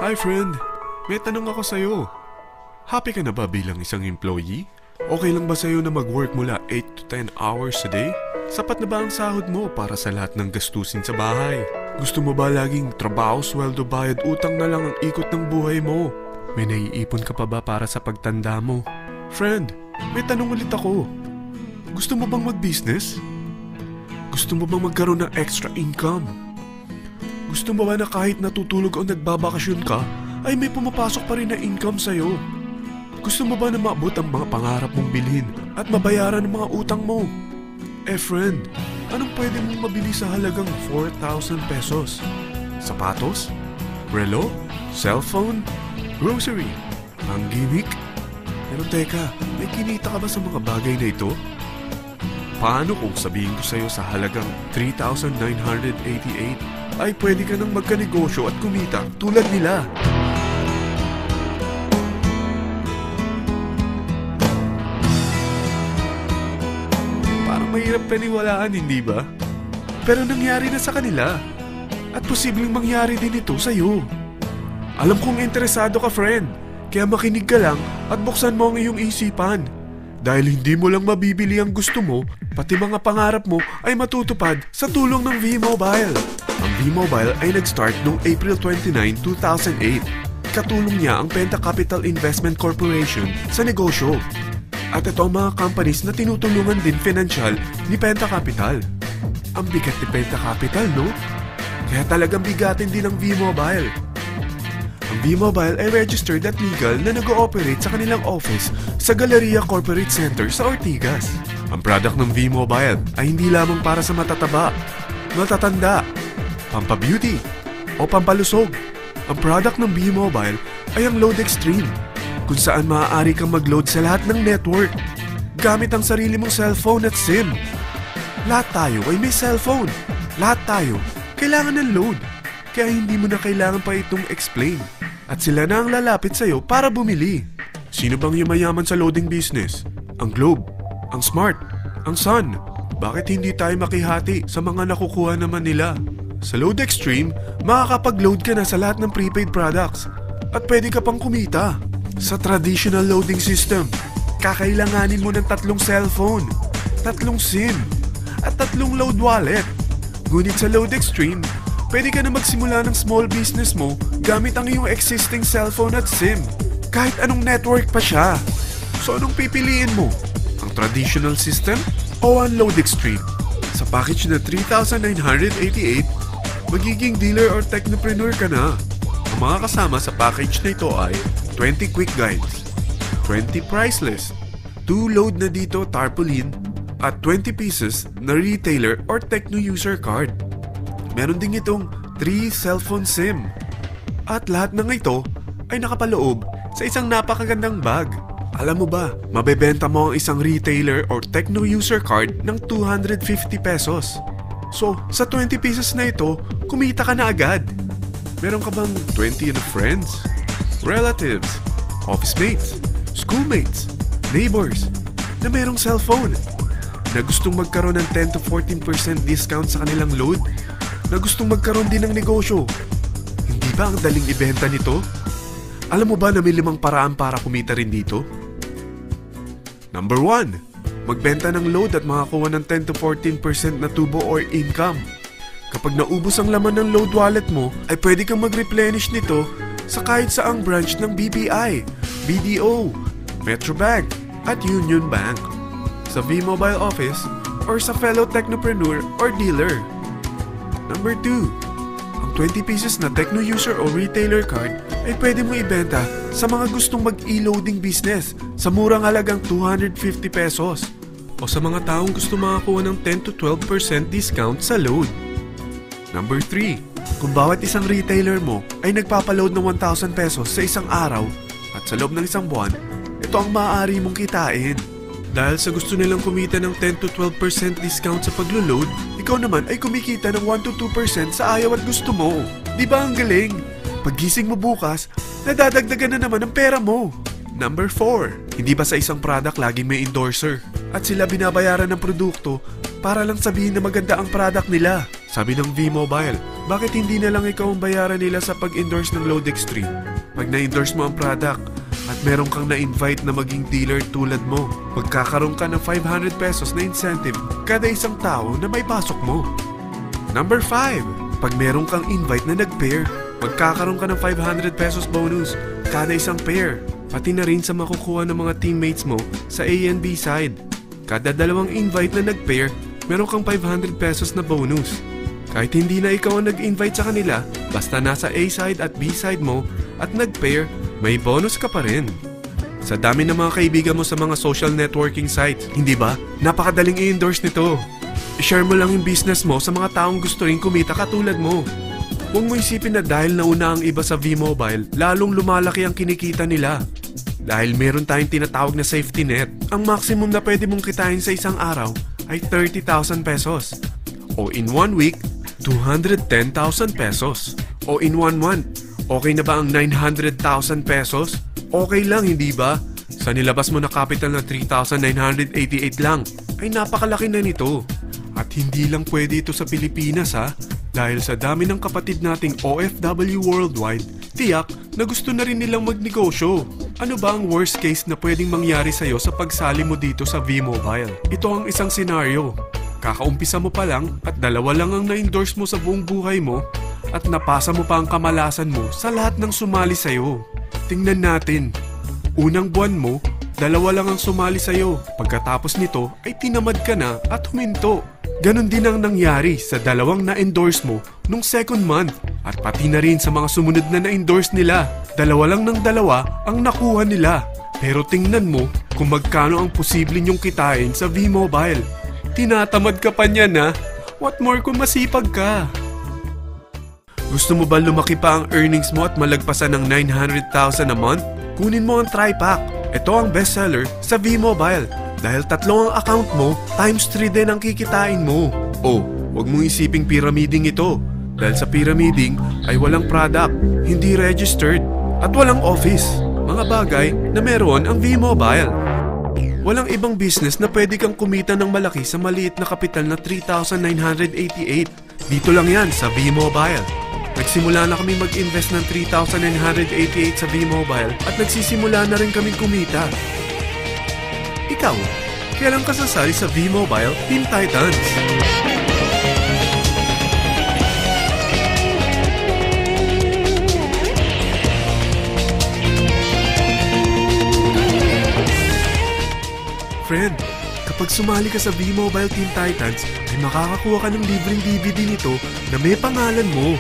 Hi friend, may tanong ako sa'yo. Happy ka na ba bilang isang employee? Okay lang ba sa'yo na mag-work mula 8 to 10 hours a day? Sapat na ba ang sahod mo para sa lahat ng gastusin sa bahay? Gusto mo ba laging trabaho, sweldo, bayad, utang na lang ang ikot ng buhay mo? May naiipon ka pa ba para sa pagtanda mo? Friend, may tanong ulit ako. Gusto mo bang mag-business? Gusto mo bang magkaroon ng extra income? Gusto mo ba na kahit natutulog o nagbabakasyon ka, ay may pumapasok pa rin na income sa'yo? Gusto mo ba na maabot ang mga pangarap mong bilhin at mabayaran ang mga utang mo? Friend, anong pwede mong mabili sa halagang 4,000 pesos? Sapatos? Relo? Cellphone? Grocery? Ang gimmick? Pero teka, may kinita ka ba sa mga bagay na ito? Paano kung sabihin ko sa'yo sa halagang 3,988 ay pwede ka nang magkanegosyo at kumita tulad nila? Parang mahirap paniwalaan, hindi ba? Pero nangyari na sa kanila. At posibleng mangyari din ito sa'yo. Alam kong interesado ka, friend. Kaya makinig ka lang at buksan mo ang iyong isipan. Dahil hindi mo lang mabibili ang gusto mo, pati mga pangarap mo ay matutupad sa tulong ng V-Mobile. Ang V-Mobile ay nag-start noong April 29, 2008. Katulong niya ang Penta Capital Investment Corporation sa negosyo. At ito ang mga companies na tinutulungan din financial ni Penta Capital. Ang bigat ni Penta Capital, no? Kaya talagang bigatin din ang V-Mobile. Ang V-Mobile ay registered at legal na nag-ooperate sa kanilang office sa Galleria Corporate Center sa Ortigas. Ang product ng V-Mobile ay hindi lamang para sa matataba, matatanda, pampabeauty, o pampalusog. Ang product ng V-Mobile ay ang Load Extreme, kung saan maaari kang mag-load sa lahat ng network gamit ang sarili mong cellphone at SIM. Lahat tayo ay may cellphone. Lahat tayo kailangan ng load. Kaya hindi mo na kailangan pa itong explain. At sila na ang lalapit sa'yo para bumili. Sino bang yumayaman sa loading business? Ang Globe, ang Smart, ang Sun. Bakit hindi tayo makihati sa mga nakukuha naman nila? Sa Load Extreme, makakapag-load ka na sa lahat ng prepaid products. At pwede ka pang kumita. Sa traditional loading system, kakailanganin mo ng 3 cellphone, 3 SIM, at 3 load wallet. Ngunit sa Load Extreme, pwede ka na magsimula ng small business mo gamit ang iyong existing cellphone at SIM. Kahit anong network pa siya. So anong pipiliin mo? Ang traditional system o ang Load Extreme? Sa package na 3,988, magiging dealer or technopreneur ka na. Ang mga kasama sa package na ito ay 20 quick guides, 20 price list, 2 load na dito tarpaulin, at 20 pieces na retailer or techno user card. Meron din itong 3 cellphone SIM. At lahat ng ito ay nakapaloob sa isang napakagandang bag. Alam mo ba, mabebenta mo ang isang retailer or techno user card ng 250 pesos. So, sa 20 pieces na ito, kumita ka na agad. Meron ka bang 20 na friends, relatives, office mates, schoolmates, neighbors na merong cellphone, na gustong magkaroon ng 10 to 14% discount sa kanilang load, na gustong magkaroon din ng negosyo? Hindi ba ang daling ibenta nito? Alam mo ba na may 5 paraan para kumita rin dito? Number 1, magbenta ng load at makakuha ng 10 to 14% na tubo or income. Kapag naubos ang laman ng load wallet mo, ay pwede kang mag-replenish nito sa kahit saang branch ng BPI, BDO, Metrobank, at Union Bank, sa V-Mobile office, or sa fellow technopreneur or dealer. Number 2, ang 20 pieces na techno user o retailer card ay pwede mo ibenta sa mga gustong mag-e-loading business sa murang halagang 250 pesos o sa mga taong gusto makakuha ng 10 to 12% discount sa load. Number 3, kung bawat isang retailer mo ay nagpapaload ng 1,000 pesos sa isang araw at sa loob ng isang buwan, ito ang maaari mong kitain. Dahil sa gusto nilang kumita ng 10 to 12% discount sa paglo-load, ikaw naman ay kumikita ng 1 to 2% sa ayaw at gusto mo. Di ba ang galing? Paggising mo bukas, nadadagdagan na naman ang pera mo. Number 4, hindi ba sa isang product laging may endorser? At sila binabayaran ng produkto para lang sabihin na maganda ang product nila. Sabi ng V-Mobile, bakit hindi na lang ikaw ang bayaran nila sa pag-endorse ng Load Extreme? Pag na-endorse mo ang product at meron kang na-invite na maging dealer tulad mo, magkakaroon ka ng 500 pesos na incentive kada isang tao na may pasok mo. Number 5. Pag meron kang invite na nag-pair, magkakaroon ka ng 500 pesos bonus kada isang pair. Pati na rin sa makukuha ng mga teammates mo sa A and B side. Kada dalawang invite na nag-pair, meron kang 500 pesos na bonus. Kahit hindi na ikaw ang nag-invite sa kanila, basta nasa A side at B side mo at nag-pair, may bonus ka pa rin. Sa dami ng mga kaibigan mo sa mga social networking sites, hindi ba? Napakadaling i-endorse nito. I-share mo lang yung business mo sa mga taong gusto rin kumita katulad mo. Huwag mo isipin na dahil nauna ang iba sa V-Mobile, lalong lumalaki ang kinikita nila. Dahil meron tayong tinatawag na safety net, ang maximum na pwede mong kitain sa isang araw ay 30,000 pesos. O in 1 week, 210,000 pesos. O in 1 month, okay na ba ang 900,000 pesos? Okay lang, hindi ba? Sa nilabas mo na capital na 3,988 lang, ay napakalaki na nito. At hindi lang pwede ito sa Pilipinas ha, dahil sa dami ng kapatid nating OFW worldwide, tiyak na gusto na rin nilang magnegosyo. Ano ba ang worst case na pwedeng mangyari sa'yo sa pagsali mo dito sa V-Mobile? Ito ang isang senaryo. Kakaumpisa mo pa lang at 2 lang ang na-endorse mo sa buong buhay mo at napasa mo pa ang kamalasan mo sa lahat ng sumali sa'yo. Tingnan natin. Unang buwan mo, 2 lang ang sumali sa'yo. Pagkatapos nito ay tinamad ka na at huminto. Ganon din ang nangyari sa 2 na-endorse mo nung second month at pati na rin sa mga sumunod na na-endorse nila. 2 lang ng 2 ang nakuha nila. Pero tingnan mo kung magkano ang posible nyong kitain sa V-Mobile. Tinatamad ka pa niyan ha? What more kung masipag ka? Gusto mo ba lumaki pa ang earnings mo at malagpasan ng 900,000 a month? Kunin mo ang TriPack. Ito ang bestseller sa V-Mobile. Dahil 3 ang account mo, times 3 din ang kikitain mo. Oh, huwag mong isiping pyramiding ito. Dahil sa pyramiding ay walang product, hindi registered, at walang office. Mga bagay na meron ang V-Mobile. Walang ibang business na pwede kang kumita ng malaki sa maliit na kapital na 3,988. Dito lang yan sa V-Mobile. Nagsimula na kami mag-invest ng 3,988 sa V-Mobile at nagsisimula na rin kaming kumita. Ikaw, kailan ka sasali sa V-Mobile Team Titans? Friend, kapag sumali ka sa V-Mobile Team Titans, ay makakakuha ka ng libreng DVD nito na may pangalan mo.